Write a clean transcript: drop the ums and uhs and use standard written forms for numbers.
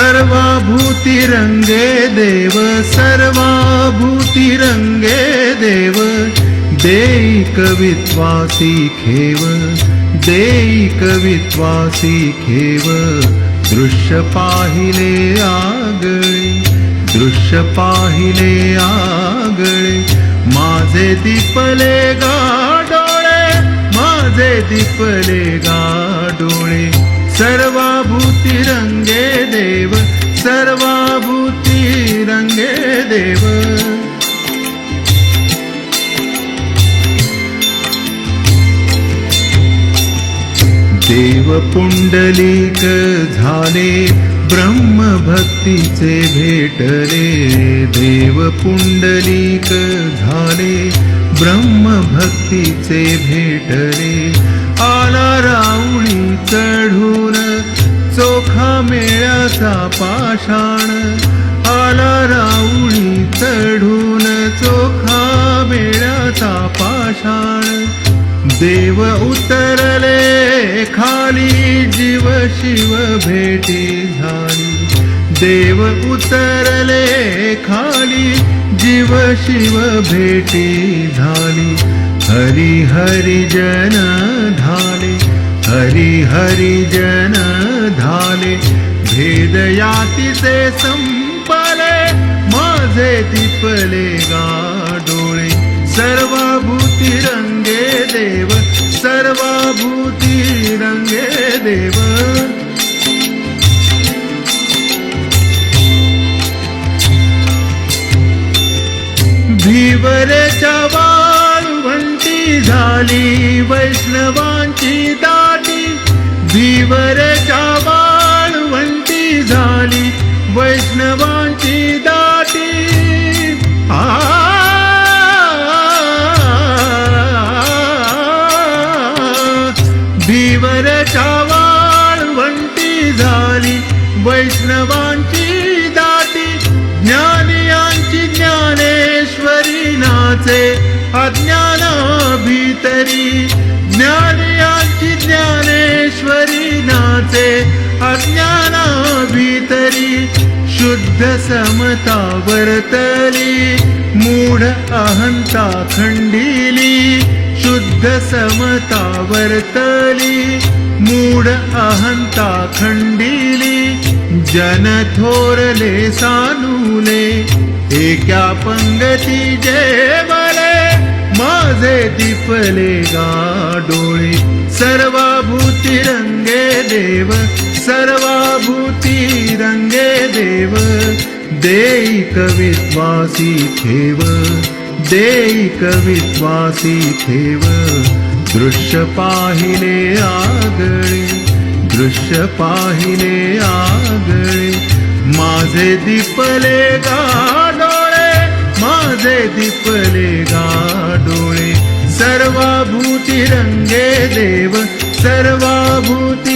सर्वाभूती रंगे देव, सर्वाभूती रंगे देव, देई कवित्वासी खेव, देई कवित्वासी खेव, दृश्य पाहिले आगळे, दृश्य पाहिले आगळे, माझे दीपले गा डोळे, माझे दीपले गा डोळे, सर्वाभूती रंगे देव, सर्वाभूती रंगे देव। देव पुंडलिक झाले, ब्रह्म भक्तीचे भेटले, देव पुंडलिक झाले, ब्रह्म भक्तीचे भेटले, आला राऊळी चढून चोखा मेळ्याचा पाषाण, आला राऊळी चढून चोखा मेळ्याचा पाषाण, देव उतरले खाली जीव शिव भेटी झाली, देव उतरले खाली जीव शिव भेटी झाली, हरी हरी जन धाले, हरी हरी जन धाले, भेद यातीचे संपले, माझे दीपले गा डोळे, सर्वाभूती रंगे देव, सर्वाभूती रंगे देव। भीवरेच्या वाळवंटी झाली वैष्णवांची दाटी, भीवरेच्या वाळवंटी झाली वैष्णवांची दाटी, भीवरेच्या वाळवंटी झाली वैष्णवांची दाटी, ज्ञानियांची ज्ञानेश्वरी नाचे अज्ञान भीतरी, ज्ञानियांची ज्ञानेश्वरी नाचे अज्ञान भीतरी, शुद्ध समता वर्तली, मूढ अहंता खंडिली, शुद्ध समता वर्तली, मूढ अहंता खंडिली, जन थोरले सानुले, एका पंगती जेवले, माझे दीपले गा डोळे, सर्वाभूती रंगे देव, सर्वाभूती रंगे देव, देई कवित्वासी खेव, देई कवित्वासी खेव, दृश्य पाहिले आगळे, दृश्य पाहिले आगळे, माझे दीपले गा डोळे, माझे दीपले गा डोळे, सर्वाभूती रंगे देव, सर्वाभूती